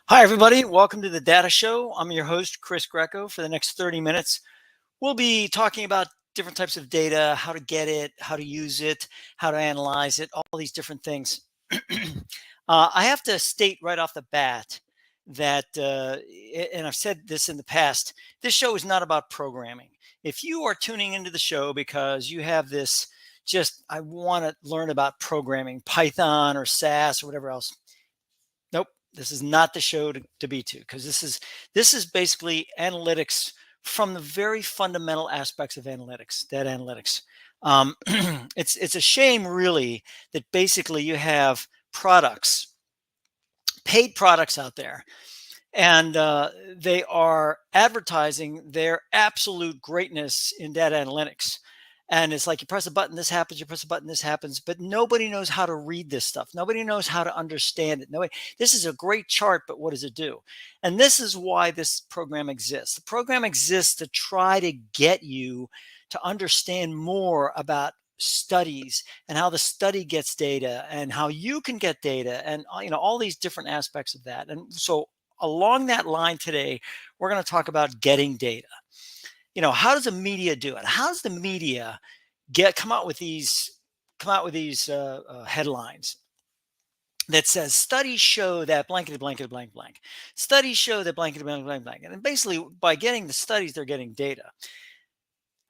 Hi, everybody. Welcome to the Data Show. I'm your host, Chris Greco. For the next 30 minutes, we'll be talking about different types of data, how to get it, how to use it, how to analyze it, all these different things. I have to state right off the bat that, and I've said this in the past, this show is not about programming. If you are tuning into the show because you have this I want to learn about programming, Python or SAS or whatever else, nope, this is not the show to be to, because this is basically analytics from the very fundamental aspects of analytics, data analytics. It's a shame, really, that basically you have products, paid products out there, and they are advertising their absolute greatness in data analytics. And it's like you press a button, this happens, you press a button, this happens, but nobody knows how to read this stuff. Nobody knows how to understand it. Nobody, this is a great chart, but what does it do? And this is why this program exists. The program exists to try to get you to understand more about studies and how the study gets data and how you can get data and all these different aspects of that. And so along that line today, we're going to talk about getting data. How does the media do it? How does the media come out with these headlines that says studies show that blankety blankety blank blank. Studies show that blankety blank blank blank. And basically, by getting the studies, they're getting data.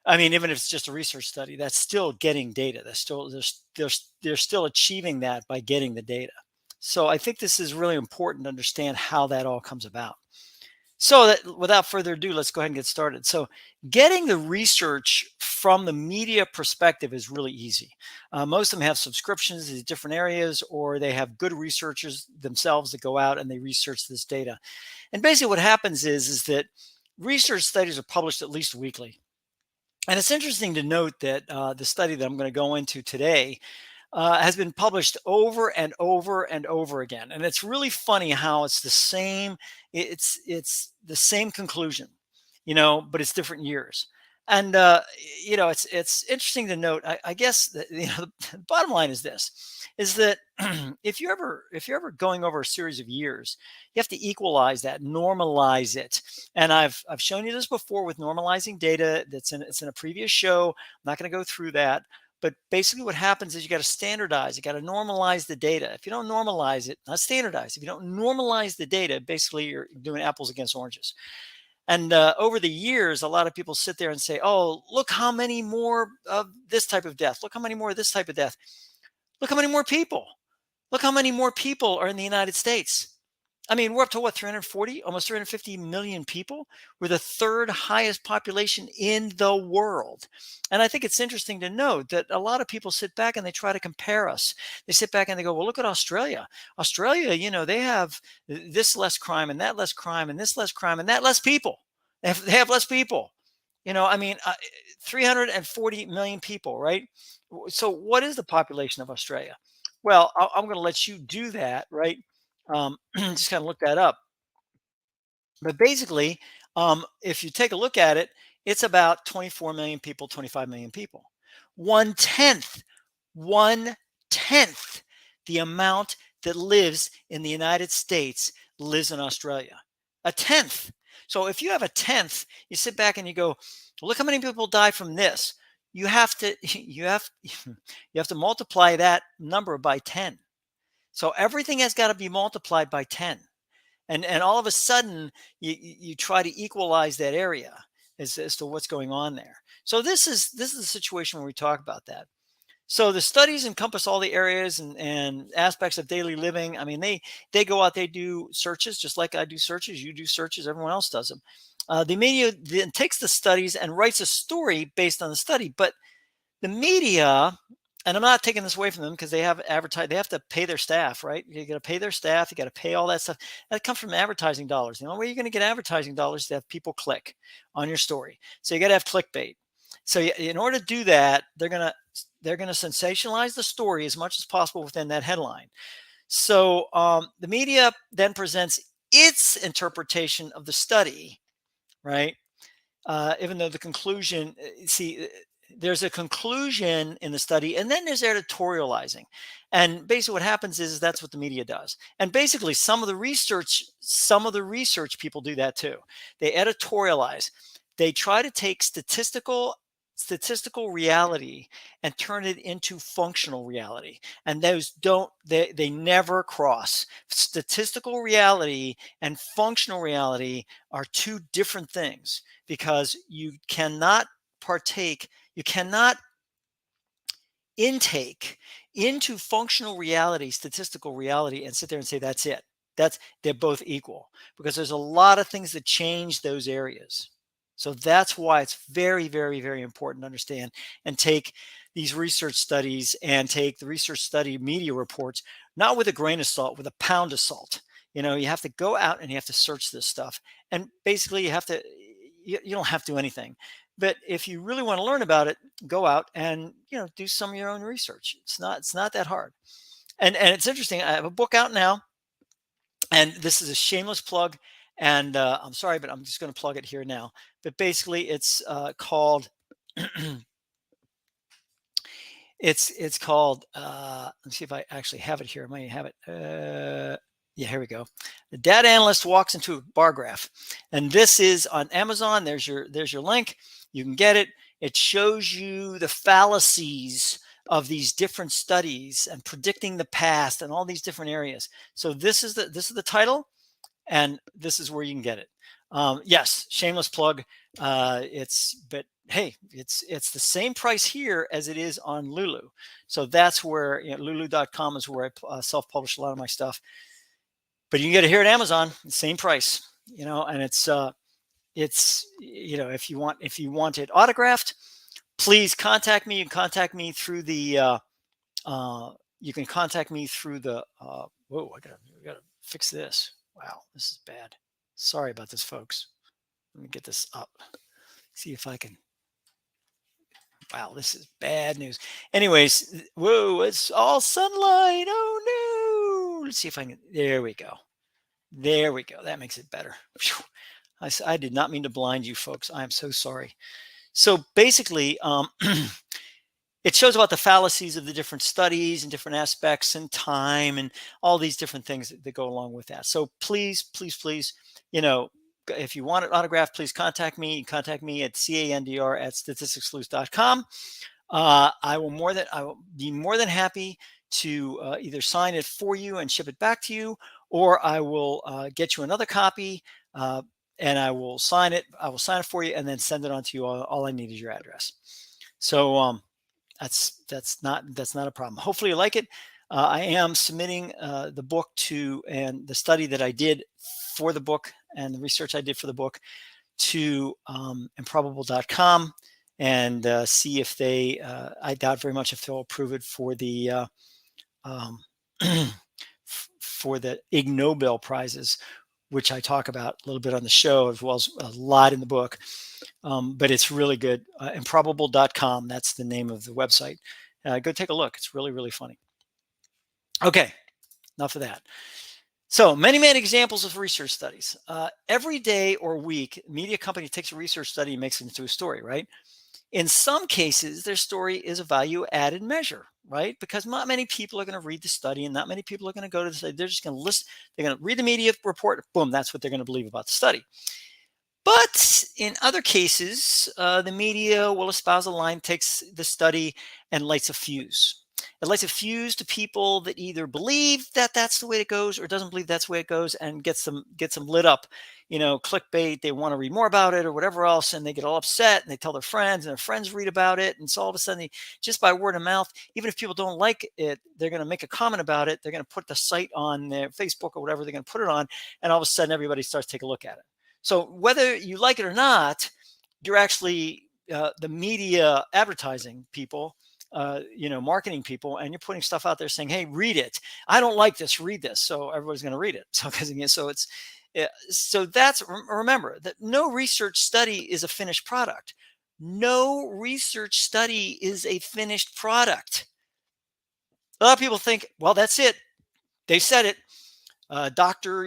I mean, even if it's just a research study, that's still getting data. They're still achieving that by getting the data. So I think this is really important to understand how that all comes about. So that, without further ado, let's go ahead and get started. So getting the research from the media perspective is really easy. Most of them have subscriptions to different areas, or they have good researchers themselves that go out and they research this data. And basically what happens is that research studies are published at least weekly. And it's interesting to note that the study that I'm going to go into today has been published over and over and over again. And it's really funny how it's the same. It's the same conclusion, but it's different years. And it's interesting to note. I guess that, the bottom line is this: is that if you're ever going over a series of years, you have to equalize that, normalize it. And I've shown you this before with normalizing data. It's in a previous show. I'm not going to go through that. But basically what happens is you got to standardize, you got to normalize the data. If you don't normalize it, not standardize, if you don't normalize the data, basically you're doing apples against oranges. And over the years, a lot of people sit there and say, oh, look how many more of this type of death. Look how many more of this type of death. Look how many more people. Look how many more people are in the United States. I mean, we're up to what, 340, almost 350 million people. We're the third highest population in the world. And I think it's interesting to note that a lot of people sit back and they try to compare us. They sit back and they go, well, look at Australia. Australia, they have this less crime and that less crime and this less crime and that less people. They have less people. 340 million people, right? So what is the population of Australia? Well, I'm going to let you do that, right? Just kind of look that up. But basically, if you take a look at it, it's about 24 million people, 25 million people. One tenth the amount that lives in the United States lives in Australia. A tenth. So if you have a tenth, you sit back and you go, look how many people die from this. You have to you have to multiply that number by 10. So everything has got to be multiplied by 10. And all of a sudden, you try to equalize that area as to what's going on there. So this is the situation where we talk about that. So the studies encompass all the areas and aspects of daily living. I mean, they go out, they do searches, just like I do searches, you do searches, everyone else does them. The media then takes the studies and writes a story based on the study. But the media, and I'm not taking this away from them because they have they have to pay their staff, right? You got to pay their staff, you got to pay all that stuff. That comes from advertising dollars. The only way you're going to get advertising dollars is to have people click on your story. So you got to have clickbait. So in order to do that, they're going to sensationalize the story as much as possible within that headline. So the media then presents its interpretation of the study, right? Even though the conclusion, see, there's a conclusion in the study, and then there's editorializing. And basically what happens is that's what the media does. And basically some of the research people do that too. They editorialize. They try to take statistical reality and turn it into functional reality. And those don't they never cross. Statistical reality and functional reality are two different things, because you cannot intake into functional reality, statistical reality, and sit there and say that's it. They're both equal, because there's a lot of things that change those areas. So that's why it's very, very, very important to understand and take these research studies and take the research study media reports, not with a grain of salt, with a pound of salt. You have to go out and you have to search this stuff. And basically you don't have to do anything. But if you really want to learn about it, go out and do some of your own research. It's not that hard. And it's interesting. I have a book out now, and this is a shameless plug. And I'm sorry, but I'm just going to plug it here now. But basically, it's called it's called. Let's see if I actually have it here. I might have it. Yeah, here we go. The data analyst walks into a bar graph, and this is on Amazon. There's your link. You can get it. It shows you the fallacies of these different studies and predicting the past and all these different areas. So this is the title, and this is where you can get it. Yes, shameless plug. But hey, it's the same price here as it is on Lulu. So that's where Lulu.com is where I self-publish a lot of my stuff. But you can get it here at Amazon, same price. And it's if you want it autographed, please contact me. You can contact me through the whoa, I gotta fix this. Wow, this is bad. Sorry about this, folks. Let me get this up. See if I can. Wow, this is bad news. Anyways, whoa, it's all sunlight. Oh no. Let's see if I can. There we go. There we go. That makes it better. I did not mean to blind you folks. I am so sorry. So basically, it shows about the fallacies of the different studies and different aspects and time and all these different things that go along with that. So please, please, please, if you want it autographed, please contact me. You can contact me at candr@statisticssleuth.com. I will be more than happy to either sign it for you and ship it back to you, or I will get you another copy and I will sign it. I will sign it for you and then send it on to you. All I need is your address. So that's not a problem. Hopefully you like it. I am submitting the book and the study that I did for the book and the research I did for the book to improbable.com and see if I doubt very much if they'll approve it for the for the Ig Nobel prizes, which I talk about a little bit on the show as well as a lot in the book. But it's really good. Improbable.com. That's the name of the website. Go take a look. It's really, really funny. Okay, enough of that. So many examples of research studies. Every day or week, a media company takes a research study and makes it into a story, right? In some cases, their story is a value added measure, right? Because not many people are going to read the study and not many people are going to go to the study. They're just going to listen. They're going to read the media report. Boom, that's what they're going to believe about the study. But in other cases, the media will espouse a line, takes the study and lights a fuse. It lights a fuse to people that either believe that that's the way it goes or doesn't believe that's the way it goes, and gets them lit up. Clickbait, they want to read more about it or whatever else, and they get all upset and they tell their friends and their friends read about it. And so all of a sudden, just by word of mouth, even if people don't like it, they're going to make a comment about it. They're going to put the site on their Facebook or whatever they're going to put it on. And all of a sudden, everybody starts to take a look at it. So whether you like it or not, you're actually the media advertising people, marketing people, and you're putting stuff out there saying, "Hey, read it. I don't like this. Read this." So everybody's going to read it. So that's remember that no research study is a finished product. No research study is a finished product. A lot of people think, "Well, that's it. They said it. Doctor,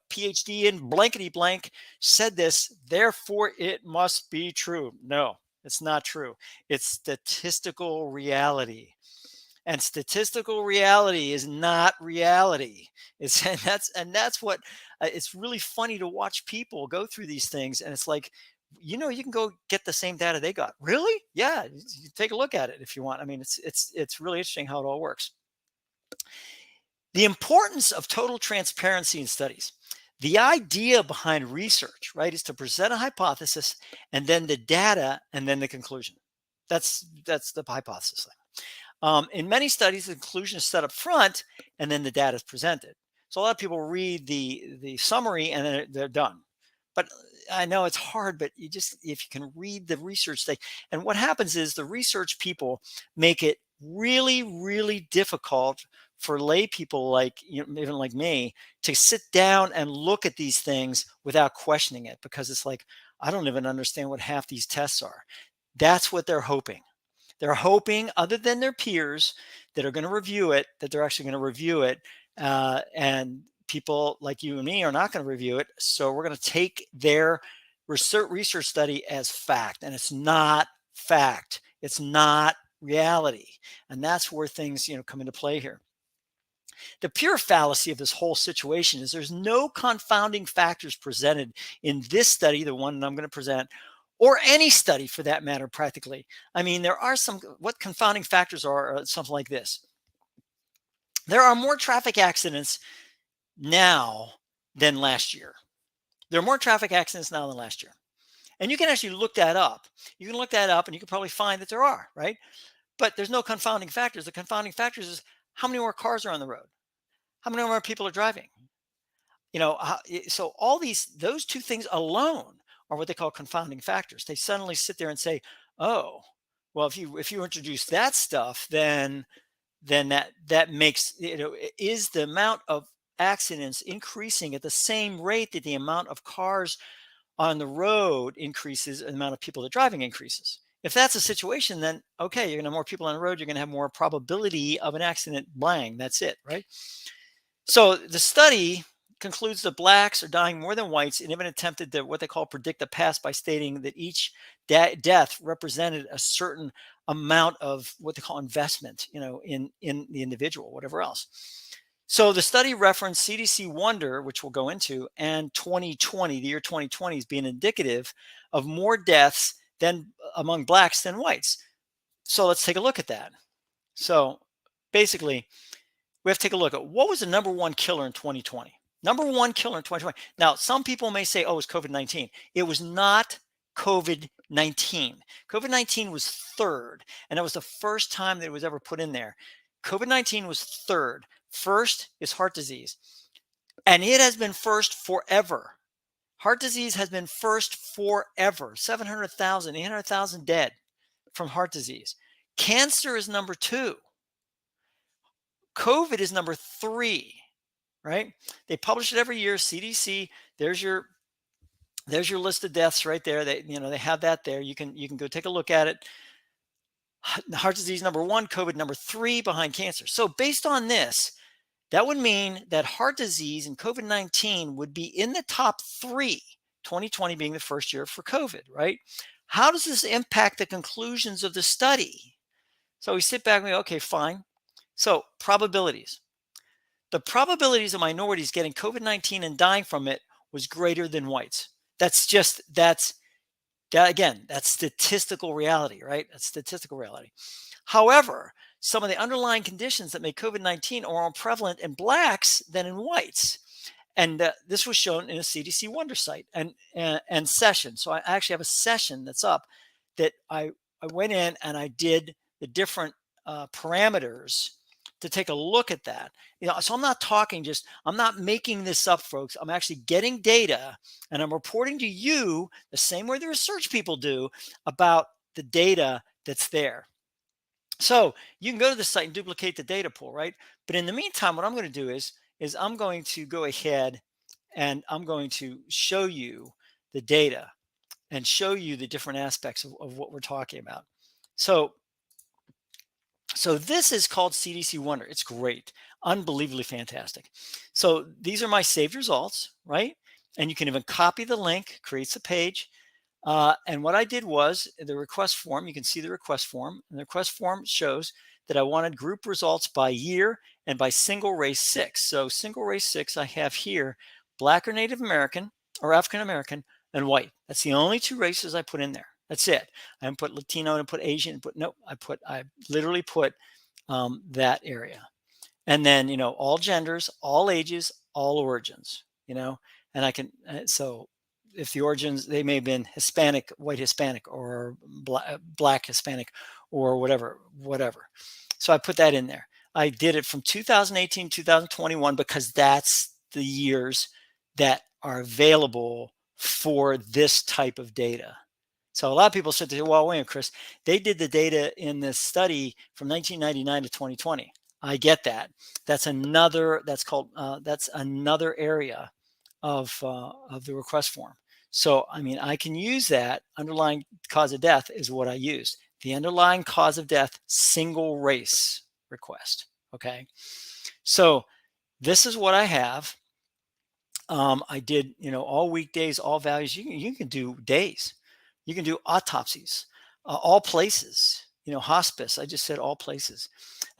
PhD in blankety blank said this, therefore it must be true." No, It's not true. It's statistical reality. And statistical reality is not reality. It's and that's what it's really funny to watch people go through these things, and it's like, you can go get the same data they got. Really? Yeah, you take a look at it if you want. I mean, it's really interesting how it all works. The importance of total transparency in studies. The idea behind research, right, is to present a hypothesis and then the data and then the conclusion. That's the hypothesis. In many studies, the conclusion is set up front, and then the data is presented. So a lot of people read the summary and then they're done. But I know it's hard, but if you can read the research thing, and what happens is the research people make it really, really difficult for lay people like even like me to sit down and look at these things without questioning it, because it's like, I don't even understand what half these tests are. That's what they're hoping. They're hoping, other than their peers that are going to review it, that they're actually going to review it. And people like you and me are not going to review it. So we're going to take their research study as fact. And it's not fact. It's not reality. And that's where things come into play here. The pure fallacy of this whole situation is there's no confounding factors presented in this study, the one that I'm going to present, or any study for that matter, practically. I mean, there are what confounding factors are something like this. There are more traffic accidents now than last year. There are more traffic accidents now than last year. And you can actually look that up. You can look that up and you can probably find that there are, right? But there's no confounding factors. The confounding factors is how many more cars are on the road? How many more people are driving? So all those two things alone are what they call confounding factors. They suddenly sit there and say, oh, well, if you introduce that stuff, then that makes, is the amount of accidents increasing at the same rate that the amount of cars on the road increases, and the amount of people that are driving increases? If that's a situation, then okay, you're going to have more people on the road, you're going to have more probability of an accident. Bang, that's it, right? So the study concludes that blacks are dying more than whites, and even attempted to what they call predict the past by stating that each death represented a certain amount of what they call investment, in the individual, whatever else. So the study referenced CDC Wonder, which we'll go into, and 2020, the year 2020, is being indicative of more deaths than among blacks than whites. So let's take a look at that. So basically, we have to take a look at what was the number one killer in 2020. Number one killer in 2020. Now, some people may say, oh, it was COVID-19. It was not COVID-19. COVID-19 was third, and that was the first time that it was ever put in there. COVID-19 was third. First is heart disease, and it has been first forever. Heart disease has been first forever. 700,000, 800,000 dead from heart disease. Cancer is number two. COVID is number three, right? They publish it every year. CDC. There's your list of deaths right there. They have that there. You can go take a look at it. Heart disease number one, COVID number three behind cancer. So based on this, that would mean that heart disease and COVID-19 would be in the top three. 2020 being the first year for COVID, right? How does this impact the conclusions of the study? So we sit back and we go, okay, fine. So probabilities. The probabilities of minorities getting COVID-19 and dying from it was greater than whites. That's statistical reality, right? That's statistical reality. However, some of the underlying conditions that make COVID-19 are more prevalent in blacks than in whites. And this was shown in a CDC Wonder site and session. So I actually have a session that's up that I went in and I did the different parameters to take a look at that. So I'm not making this up, folks. I'm actually getting data and I'm reporting to you the same way the research people do about the data that's there. So you can go to the site and duplicate the data pool, right? But in the meantime, what I'm going to do is I'm going to go ahead and I'm going to show you the data and show you the different aspects of what we're talking about. So this is called CDC Wonder. It's great, unbelievably fantastic. So these are my saved results, right? And you can even copy the link, creates a page. And what I did was the request form, you can see the request form, and the request form shows that I wanted group results by year and by single race 6. So single race 6 I have here, Black or Native American or African American and white. That's the only 2 races I put in there. That's it. I didn't put Latino and put Asian, but no, I literally put that area. And then, all genders, all ages, all origins, and I can, so if the origins, they may have been Hispanic, white Hispanic, or black Hispanic, or whatever. So I put that in there. I did it from 2018, 2021, because that's the years that are available for this type of data. So a lot of people said, well, wait a minute, Chris, they did the data in this study from 1999 to 2020. I get that. That's another. That's another area of the request form. So I mean, I can use that. Underlying cause of death is what I used. The underlying cause of death, single race request. Okay. So this is what I have. I did, all weekdays, all values. You can do days. You can do autopsies, all places. Hospice. I just said all places.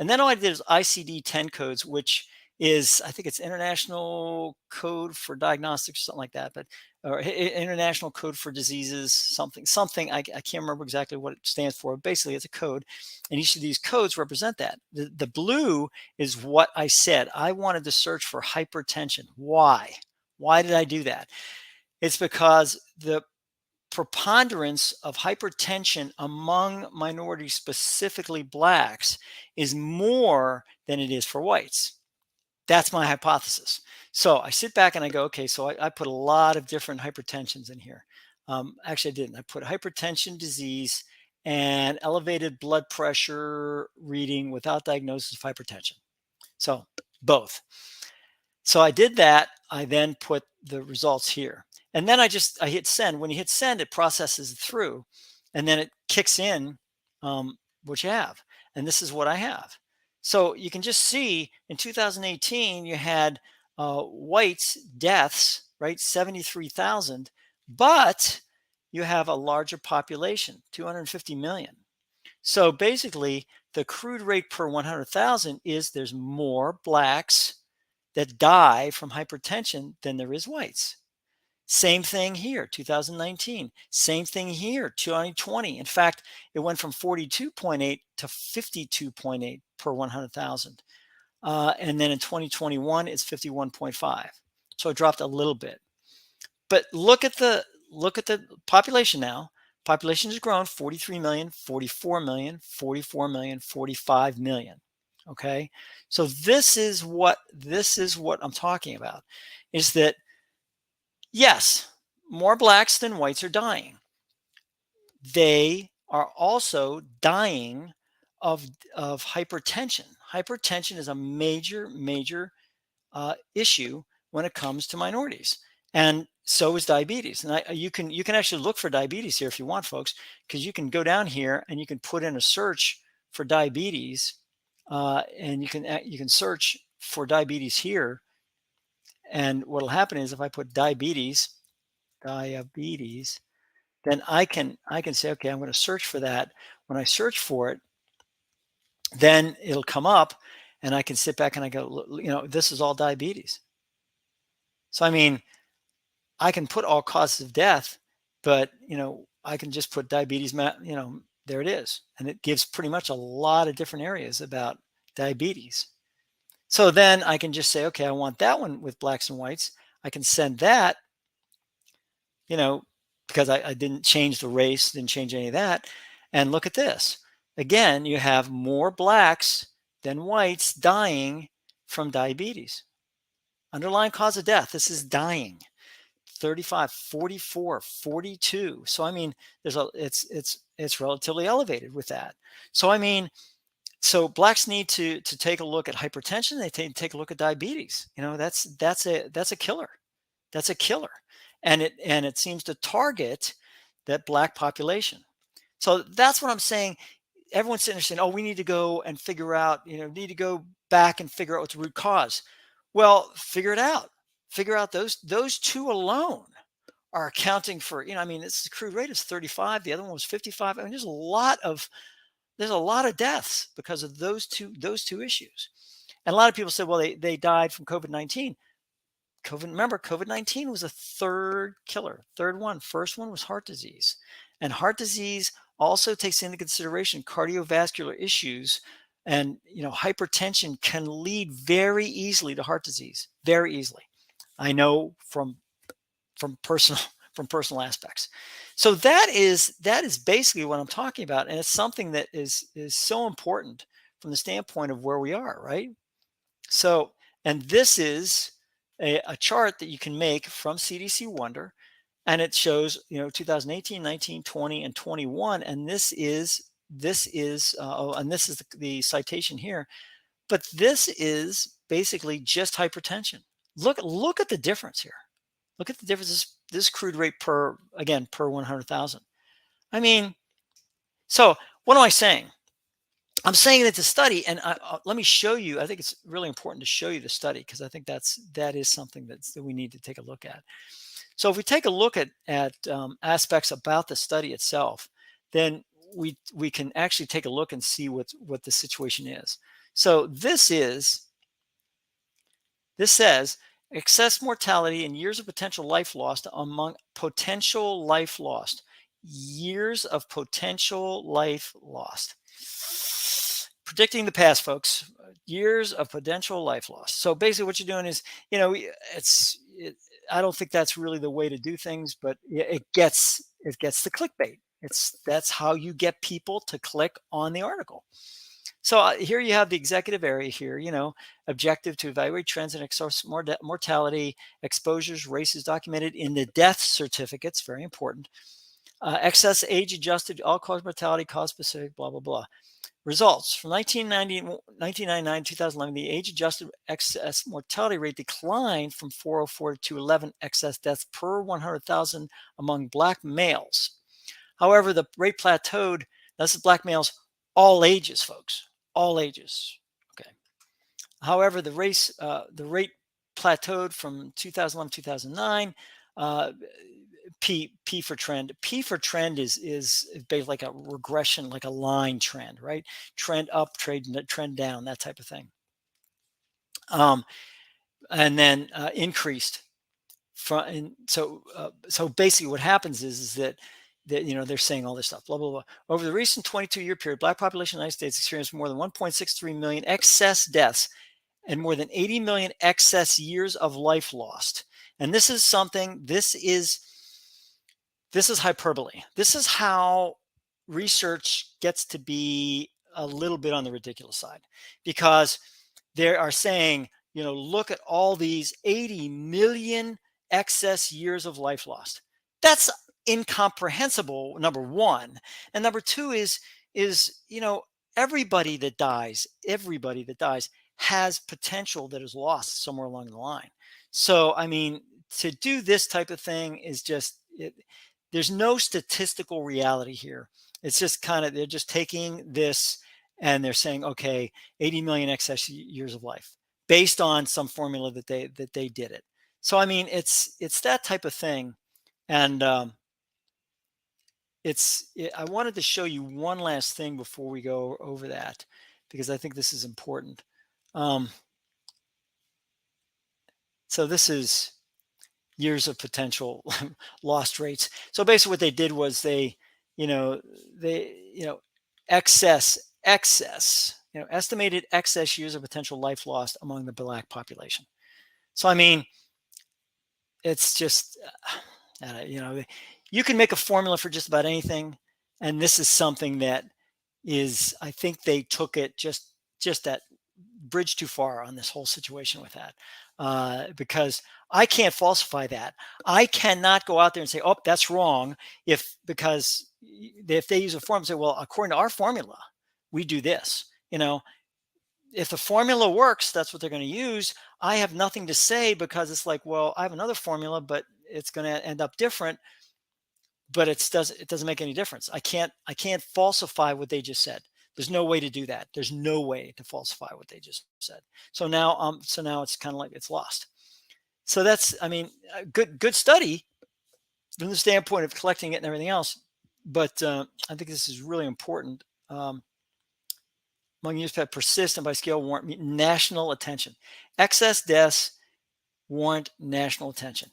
And then all I did is ICD-10 codes, which is, I think it's International Code for Diagnostics, something like that, but or International Code for Diseases, something. I can't remember exactly what it stands for. Basically, it's a code, and each of these codes represent that. The blue is what I said. I wanted to search for hypertension. Why? Why did I do that? It's because the preponderance of hypertension among minorities, specifically blacks, is more than it is for whites. That's my hypothesis. So I sit back and I go, okay, so I put a lot of different hypertensions in here. Actually, I didn't. I put hypertension disease and elevated blood pressure reading without diagnosis of hypertension. So both. So I did that. I then put the results here. And then I hit send. When you hit send, it processes it through, and then it kicks in what you have. And this is what I have. So you can just see in 2018, you had whites deaths, right? 73,000, but you have a larger population, 250 million. So basically, the crude rate per 100,000 is there's more blacks that die from hypertension than there is whites. Same thing here, 2019. Same thing here, 2020. In fact, it went from 42.8 to 52.8 per 100,000. And then in 2021, it's 51.5. So it dropped a little bit. But look at the population now. Population has grown 43 million, 44 million, 44 million, 45 million. Okay. So this is what I'm talking about, is that yes, more blacks than whites are dying. They are also dying of hypertension. Hypertension is a major issue when it comes to minorities, and so is diabetes. And you can actually look for diabetes here if you want, folks, because you can go down here and you can put in a search for diabetes, and you can search for diabetes here. And what will happen is if I put diabetes, then I can say, okay, I'm going to search for that. When I search for it, then it'll come up, and I can sit back and I go, this is all diabetes. So I mean, I can put all causes of death, but I can just put diabetes. There it is, and it gives pretty much a lot of different areas about diabetes. So then I can just say, okay, I want that one with blacks and whites. I can send that, because I didn't change the race, didn't change any of that. And look at this. Again, you have more blacks than whites dying from diabetes. Underlying cause of death, this is dying. 35, 44, 42. So I mean, it's relatively elevated with that. So I mean, so blacks need to take a look at hypertension. They take a look at diabetes. That's a killer. That's a killer, and it seems to target that black population. So that's what I'm saying. Everyone's sitting there saying, "Oh, we need to go and figure out. Need to go back and figure out what's the root cause." Well, figure it out. Figure out those two alone are accounting for, I mean, this crude rate is 35, the other one was 55. I mean, there's a lot of deaths because of those two issues. And a lot of people said, well, they died from COVID-19. Remember, COVID-19 was a third killer, third one. First one was heart disease. And heart disease also takes into consideration cardiovascular issues. And, hypertension can lead very easily to heart disease, very easily. I know from personal from personal aspects. So that is basically what I'm talking about, and it's something that is so important from the standpoint of where we are, right? So, and this is a chart that you can make from CDC Wonder, and it shows 2018, 19, 20, and 21, and and this is the citation here, but this is basically just hypertension. Look at the difference here. Look at the difference. This crude rate per 100,000. I mean, so what am I saying? I'm saying that the study, and let me show you. I think it's really important to show you the study because I think that is something that we need to take a look at. So if we take a look at aspects about the study itself, then we can actually take a look and see what the situation is. So this says excess mortality and years of potential life lost among potential life lost. Years of potential life lost. Predicting the past, folks. Years of potential life lost. So basically, what you're doing is, I don't think that's really the way to do things, but it gets the clickbait. That's how you get people to click on the article. So here you have the executive area here, objective to evaluate trends in excess mortality, exposures, races documented in the death certificates, very important. Excess age adjusted, all cause mortality, cause specific, blah, blah, blah. Results from 1999 2011, the age adjusted excess mortality rate declined from 404 to 11 excess deaths per 100,000 among Black males. However, the rate plateaued. This is Black males, all ages, folks, all ages. Okay. However, the rate plateaued from 2011 2009. P for trend. P for trend is basically like a regression, like a line trend, right? Trend up, trend down, that type of thing. And then increased. So basically, what happens is that they're saying all this stuff, blah blah blah. Over the recent 22-year period, Black population in the United States experienced more than 1.63 million excess deaths and more than 80 million excess years of life lost. And this is hyperbole. This is how research gets to be a little bit on the ridiculous side, because they are saying, look at all these 80 million excess years of life lost. That's incomprehensible, number one. And number two is everybody that dies has potential that is lost somewhere along the line. So, I mean, to do this type of thing is just there's no statistical reality here. It's just they're just taking this and they're saying, okay, 80 million excess years of life based on some formula that they did it. So I mean, it's that type of thing, and I wanted to show you one last thing before we go over that, because I think this is important. So this is years of potential lost rates. So basically what they did was they estimated excess years of potential life lost among the Black population. So I mean, it's just you can make a formula for just about anything, and this is something that is, I think they took it just that bridge too far on this whole situation with that, because I can't falsify that. I cannot go out there and say, oh, that's wrong, because if they use a formula, say, well, according to our formula, we do this. If the formula works, that's what they're going to use. I have nothing to say, because it's like, well, I have another formula, but it's going to end up different. But it doesn't make any difference. I can't falsify what they just said. There's no way to do that. There's no way to falsify what they just said. So now it's kind of like it's lost. So that's, I mean, a good study, from the standpoint of collecting it and everything else. But I think this is really important. Among use pet persistent by scale warrant national attention. Excess deaths warrant national attention.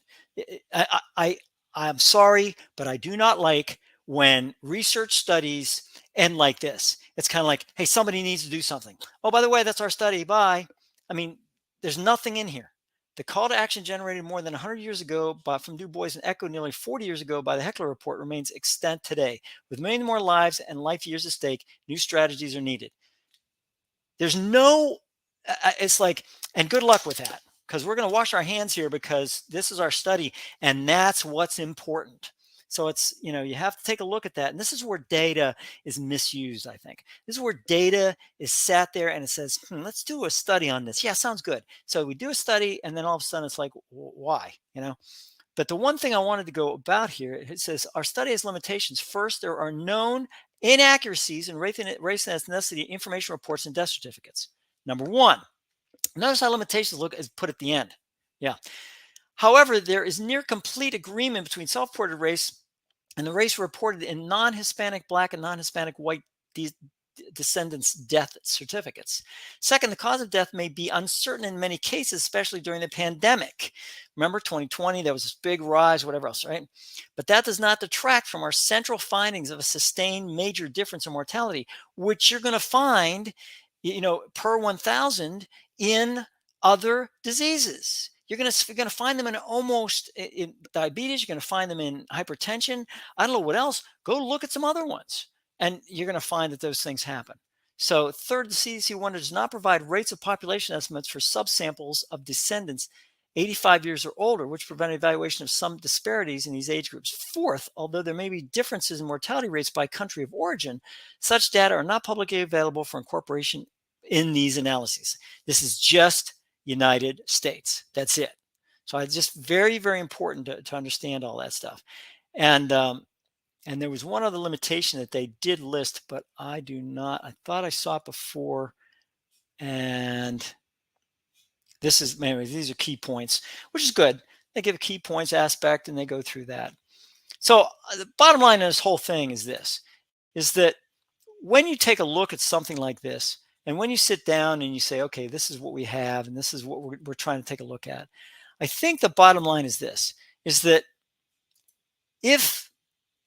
I'm sorry, but I do not like when research studies end like this. It's kind of like, hey, somebody needs to do something. Oh, by the way, that's our study. Bye. I mean, there's nothing in here. The call to action generated more than 100 years ago from Du Bois and echoed nearly 40 years ago by the Heckler Report remains extant today. With many more lives and life years at stake, new strategies are needed. There's no, it's like, and good luck with that, because we're going to wash our hands here because this is our study and that's what's important. So it's, you have to take a look at that. And this is where data is misused, I think. This is where data is sat there and it says, let's do a study on this. Yeah, sounds good. So we do a study and then all of a sudden it's like, why? But the one thing I wanted to go about here, it says our study has limitations. First, there are known inaccuracies in race and ethnicity information reports and death certificates. Number one, notice how limitations look is put at the end. Yeah. However, there is near complete agreement between self-reported race and the race reported in non-Hispanic Black and non-Hispanic white descendants' death certificates. Second, the cause of death may be uncertain in many cases, especially during the pandemic. Remember 2020, there was this big rise, whatever else, right? But that does not detract from our central findings of a sustained major difference in mortality, which you're going to find, per 1,000 in other diseases. You're going to find them in diabetes. You're going to find them in hypertension. I don't know what else. Go look at some other ones. And you're going to find that those things happen. So third, the CDC wonder does not provide rates of population estimates for subsamples of descendants 85 years or older, which prevent evaluation of some disparities in these age groups. Fourth, although there may be differences in mortality rates by country of origin, such data are not publicly available for incorporation in these analyses. This is just United States. That's it. So it's just very, very important to understand all that stuff. And there was one other limitation that they did list, but I thought I saw it before. And these are key points, which is good. They give a key points aspect and they go through that. So the bottom line of this whole thing is that when you take a look at something like this, and when you sit down and you say, okay, this is what we have, and this is what we're trying to take a look at, I think the bottom line is that if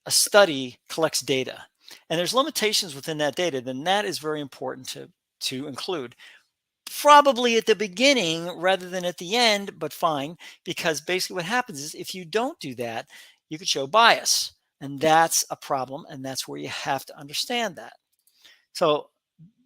a study collects data and there's limitations within that data, then that is very important to include. Probably at the beginning rather than at the end, but fine, because basically what happens is if you don't do that, you could show bias, and that's a problem, and that's where you have to understand that. So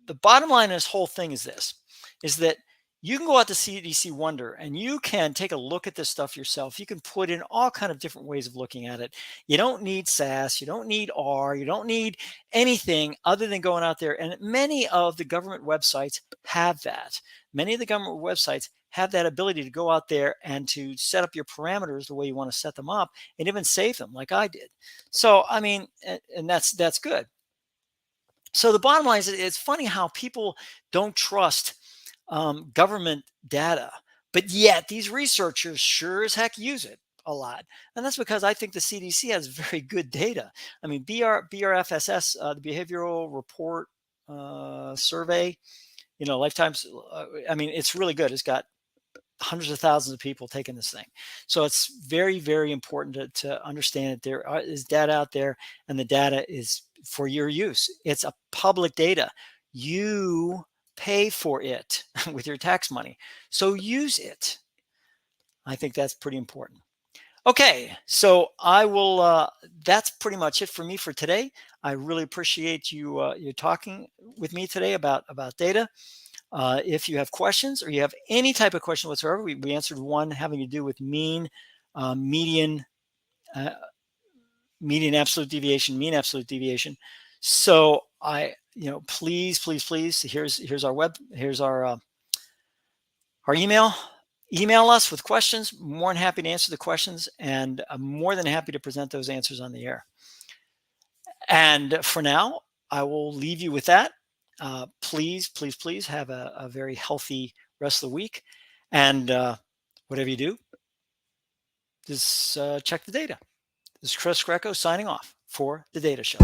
the bottom line of this whole thing is that you can go out to CDC Wonder and you can take a look at this stuff yourself. You can put in all kind of different ways of looking at it. You don't need SAS, you don't need R, you don't need anything other than going out there. And many of the government websites have that. Many of the government websites have that ability to go out there and to set up your parameters the way you want to set them up and even save them like I did. So, I mean, and that's good. So the bottom line is it's funny how people don't trust government data, but yet these researchers sure as heck use it a lot. And that's because I think the CDC has very good data. I mean, BRFSS, the Behavioral Report Survey, lifetimes, I mean, it's really good. It's got hundreds of thousands of people taking this thing. So it's very, very important to understand that there is data out there and the data is for your use. It's a public data. You pay for it with your tax money. So use it. I think that's pretty important. Okay, so I will, that's pretty much it for me for today. I really appreciate you talking with me today about data. If you have questions or you have any type of question whatsoever, we answered one having to do with mean, median, median absolute deviation, mean absolute deviation. So please, here's our email. Email us with questions. More than happy to answer the questions, and I'm more than happy to present those answers on the air. And for now, I will leave you with that. Please have a very healthy rest of the week. And whatever you do, just check the data. This is Chris Greco signing off for the Data Show.